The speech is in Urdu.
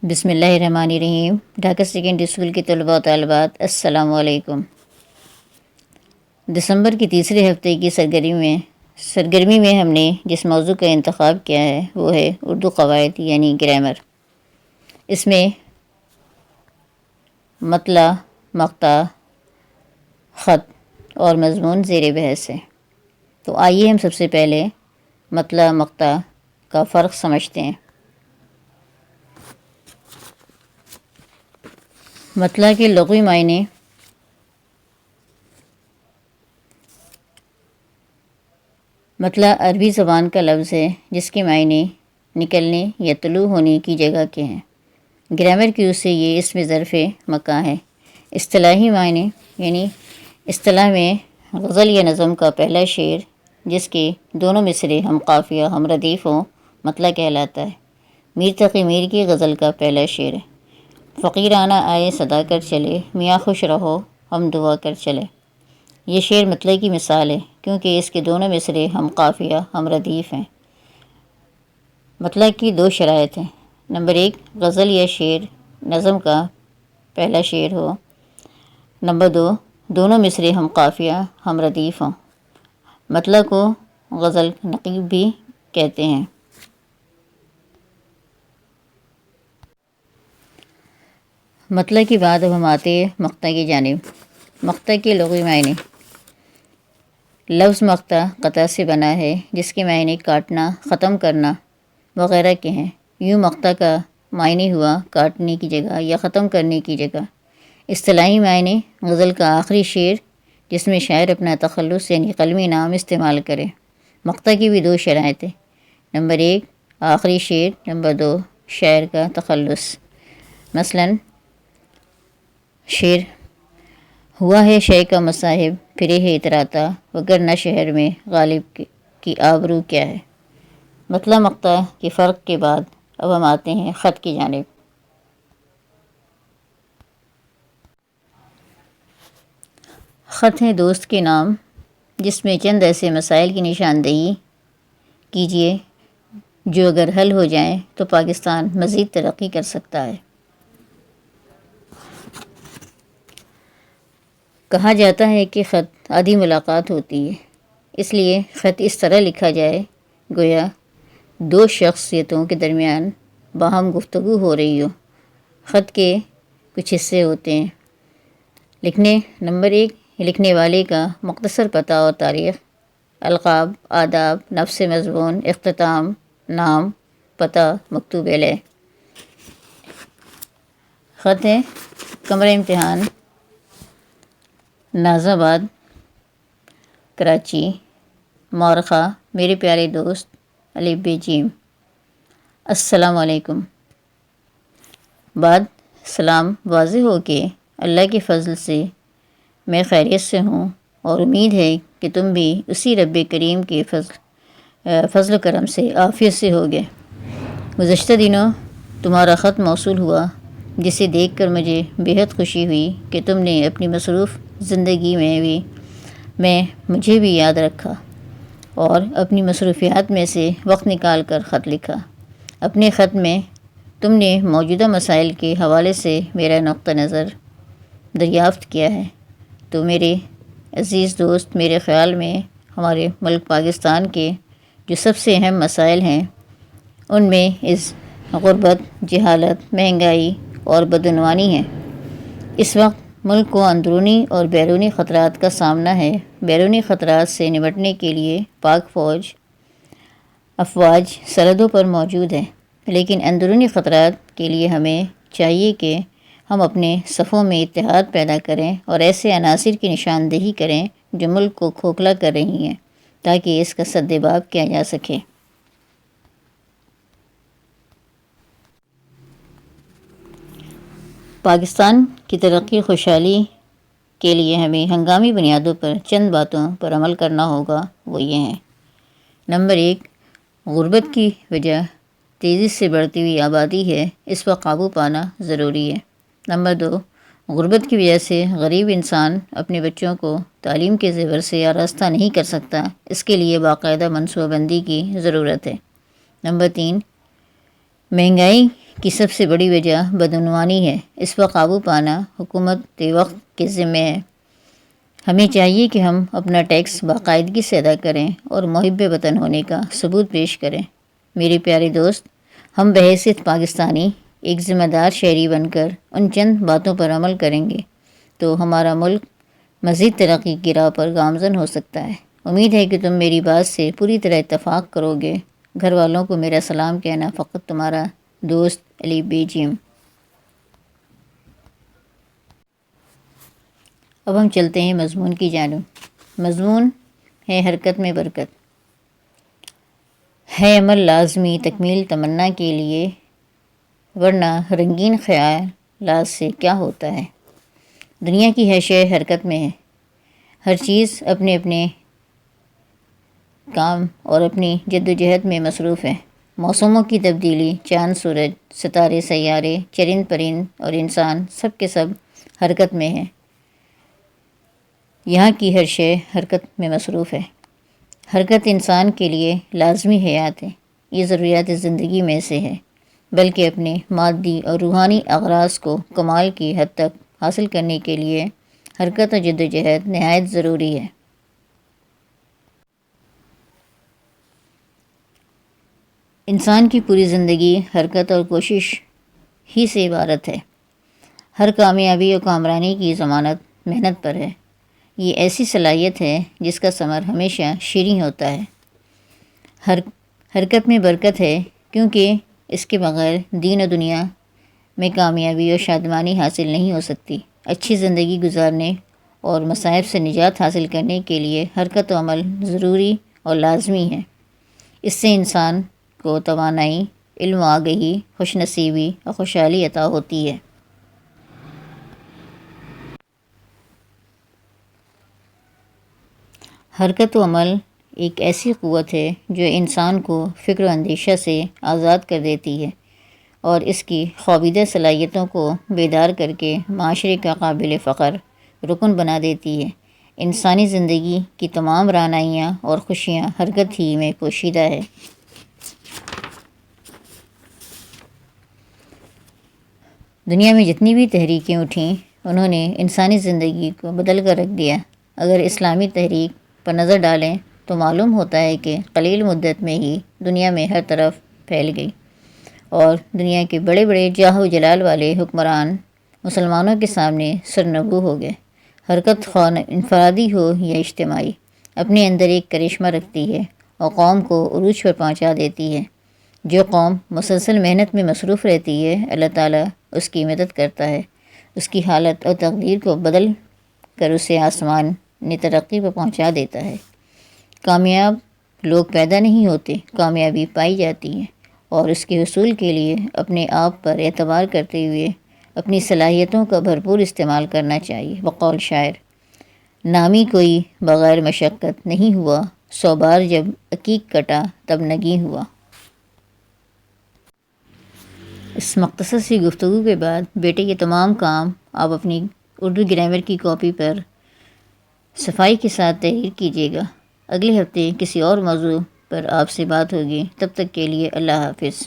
بسم اللہ الرحمن الرحیم۔ ڈھاکہ سیکنڈری اسکول کے طلباء و طالبات، السلام علیکم۔ دسمبر کی تیسرے ہفتے کی سرگرمی میں ہم نے جس موضوع کا انتخاب کیا ہے وہ ہے اردو قواعد یعنی گرامر۔ اس میں مطلع، مقطع، خط اور مضمون زیر بحث ہے۔ تو آئیے ہم سب سے پہلے مطلع مقطع کا فرق سمجھتے ہیں۔ مطلع کے لغوی معنی مطلع عربی زبان کا لفظ ہے جس کے معنی نکلنے یا طلوع ہونے کی جگہ کے ہیں۔ گرامر کی اس سے یہ اسم ظرف مکان ہے۔ اصطلاحی معنی یعنی اصطلاح میں غزل یا نظم کا پہلا شعر جس کے دونوں مصرے ہم قافیہ ہم ردیف ہوں مطلع کہلاتا ہے۔ میر تقی میر کی غزل کا پہلا شعر ہے، فقیرانہ آئے صدا کر چلے، میاں خوش رہو ہم دعا کر چلے۔ یہ شعر مطلع کی مثال ہے کیونکہ اس کے دونوں مصرے ہم قافیہ ہم ردیف ہیں۔ مطلع کی دو شرائط ہیں۔ نمبر 1، غزل یا شعر نظم کا پہلا شعر ہو۔ نمبر 2، دونوں مصرے ہم قافیہ ہم ردیف ہوں۔ مطلع کو غزل نقیب بھی کہتے ہیں۔ مطلع کے بعد اب ہم آتے ہیں مقطع کی جانب۔ مقطع کے لغوی معنی۔ لفظ مقطع قطع سے بنا ہے جس کے معنی کاٹنا، ختم کرنا وغیرہ کے ہیں۔ یوں مقطع کا معنی ہوا کاٹنے کی جگہ یا ختم کرنے کی جگہ۔ اصطلاحی معنی غزل کا آخری شعر جس میں شاعر اپنا تخلص یعنی قلمی نام استعمال کرے۔ مقطع کی بھی دو شرائط ہیں۔ نمبر 1، آخری شعر۔ نمبر 2، شاعر کا تخلص۔ مثلاً شعر ہوا ہے شے کا مصاحب پھرے ہے اتراتا وگرنہ شہر میں غالب کی آبرو کیا ہے۔ مطلع مقطع کے فرق کے بعد اب ہم آتے ہیں خط کی جانب۔ خط ہے دوست کے نام جس میں چند ایسے مسائل کی نشاندہی کیجیے جو اگر حل ہو جائیں تو پاکستان مزید ترقی کر سکتا ہے۔ کہا جاتا ہے کہ خط آدھی ملاقات ہوتی ہے، اس لیے خط اس طرح لکھا جائے گویا دو شخصیتوں کے درمیان باہم گفتگو ہو رہی ہو۔ خط کے کچھ حصے ہوتے ہیں۔ نمبر 1، لکھنے والے کا مختصر پتہ اور تاریخ، القاب، آداب، نفس مضمون، اختتام، نام، پتہ، مکتوب علیہ۔ خط ہے کمرہ امتحان، ناز آباد، کراچی، مورخہ، میرے پیارے دوست، الف ب ج۔ السلام علیکم۔ بعد سلام واضح ہو کہ اللہ کے فضل سے میں خیریت سے ہوں اور امید ہے کہ تم بھی اسی رب کریم کے فضل و کرم سے عافیت سے ہوگے۔ گزشتہ دنوں تمہارا خط موصول ہوا جسے دیکھ کر مجھے بےحد خوشی ہوئی کہ تم نے اپنی مصروف زندگی میں مجھے بھی یاد رکھا اور اپنی مصروفیات میں سے وقت نکال کر خط لکھا۔ اپنے خط میں تم نے موجودہ مسائل کے حوالے سے میرا نقطہ نظر دریافت کیا ہے۔ تو میرے عزیز دوست، میرے خیال میں ہمارے ملک پاکستان کے جو سب سے اہم مسائل ہیں ان میں غربت، جہالت، مہنگائی اور بدعنوانی ہے۔ اس وقت ملک کو اندرونی اور بیرونی خطرات کا سامنا ہے۔ بیرونی خطرات سے نمٹنے کے لیے پاک افواج سرحدوں پر موجود ہے، لیکن اندرونی خطرات کے لیے ہمیں چاہیے کہ ہم اپنے صفوں میں اتحاد پیدا کریں اور ایسے عناصر کی نشاندہی کریں جو ملک کو کھوکھلا کر رہی ہیں تاکہ اس کا سدباب کیا جا سکے۔ پاکستان کی ترقی خوشحالی کے لیے ہمیں ہنگامی بنیادوں پر چند باتوں پر عمل کرنا ہوگا، وہ یہ ہیں۔ نمبر 1، غربت کی وجہ تیزی سے بڑھتی ہوئی آبادی ہے، اس پر قابو پانا ضروری ہے۔ نمبر 2، غربت کی وجہ سے غریب انسان اپنے بچوں کو تعلیم کے زیور سے آراستہ نہیں کر سکتا، اس کے لیے باقاعدہ منصوبہ بندی کی ضرورت ہے۔ نمبر 3، مہنگائی کی سب سے بڑی وجہ بدعنوانی ہے۔ اس پر قابو پانا حکومت وقت کے ذمہ ہے۔ ہمیں چاہیے کہ ہم اپنا ٹیکس باقاعدگی سے ادا کریں اور محب وطن ہونے کا ثبوت پیش کریں۔ میرے پیارے دوست، ہم بحیثیت پاکستانی ایک ذمہ دار شہری بن کر ان چند باتوں پر عمل کریں گے تو ہمارا ملک مزید ترقی کی راہ پر گامزن ہو سکتا ہے۔ امید ہے کہ تم میری بات سے پوری طرح اتفاق کرو گے۔ گھر والوں کو میرا سلام کہنا۔ فقط تمہارا دوست علی بے جیم۔ اب ہم چلتے ہیں مضمون کی جانب۔ مضمون ہے حرکت میں برکت۔ ہے عمل لازمی تکمیل تمنا کے لیے، ورنہ رنگین خیالات سے کیا ہوتا ہے۔ دنیا کی ہر شے حرکت میں ہے۔ ہر چیز اپنے اپنے کام اور اپنی جد و جہد میں مصروف ہے۔ موسموں کی تبدیلی، چاند سورج، ستارے سیارے، چرند پرند اور انسان سب کے سب حرکت میں ہیں۔ یہاں کی ہر شے حرکت میں مصروف ہے۔ حرکت انسان کے لیے لازمی حیات ہے۔ یہ ضروریات زندگی میں سے ہے، بلکہ اپنے مادی اور روحانی اغراض کو کمال کی حد تک حاصل کرنے کے لیے حرکت و جد و جہد نہایت ضروری ہے۔ انسان کی پوری زندگی حرکت اور کوشش ہی سے عبارت ہے۔ ہر کامیابی اور کامرانی کی ضمانت محنت پر ہے۔ یہ ایسی صلاحیت ہے جس کا ثمر ہمیشہ شیریں ہوتا ہے۔ حرکت میں برکت ہے کیونکہ اس کے بغیر دین و دنیا میں کامیابی اور شادمانی حاصل نہیں ہو سکتی۔ اچھی زندگی گزارنے اور مصائب سے نجات حاصل کرنے کے لیے حرکت و عمل ضروری اور لازمی ہے۔ اس سے انسان کو توانائی، علم و آگہی، خوش نصیبی اور خوشحالی عطا ہوتی ہے۔ حرکت و عمل ایک ایسی قوت ہے جو انسان کو فکر و اندیشہ سے آزاد کر دیتی ہے اور اس کی خوابیدہ صلاحیتوں کو بیدار کر کے معاشرے کا قابل فخر رکن بنا دیتی ہے۔ انسانی زندگی کی تمام رعنائیاں اور خوشیاں حرکت ہی میں پوشیدہ ہے۔ دنیا میں جتنی بھی تحریکیں اٹھیں، انہوں نے انسانی زندگی کو بدل کر رکھ دیا۔ اگر اسلامی تحریک پر نظر ڈالیں تو معلوم ہوتا ہے کہ قلیل مدت میں ہی دنیا میں ہر طرف پھیل گئی اور دنیا کے بڑے بڑے جاہ و جلال والے حکمران مسلمانوں کے سامنے سرنگو ہو گئے۔ حرکت خواہ انفرادی ہو یا اجتماعی، اپنے اندر ایک کرشمہ رکھتی ہے اور قوم کو عروج پر پہنچا دیتی ہے۔ جو قوم مسلسل محنت میں مصروف رہتی ہے، اللہ تعالیٰ اس کی مدد کرتا ہے، اس کی حالت اور تقدیر کو بدل کر اسے آسمان ترقی پر پہنچا دیتا ہے۔ کامیاب لوگ پیدا نہیں ہوتے، کامیابی پائی جاتی ہے، اور اس کے حصول کے لیے اپنے آپ پر اعتبار کرتے ہوئے اپنی صلاحیتوں کا بھرپور استعمال کرنا چاہیے۔ بقول شاعر، نامی کوئی بغیر مشقت نہیں ہوا، 100 بار جب عقیق کٹا تب نگیں ہوا۔ اس مختصر سی گفتگو کے بعد بیٹے یہ تمام کام آپ اپنی اردو گرامر کی کاپی پر صفائی کے ساتھ تحریر کیجیے گا۔ اگلے ہفتے کسی اور موضوع پر آپ سے بات ہوگی۔ تب تک کے لیے اللہ حافظ۔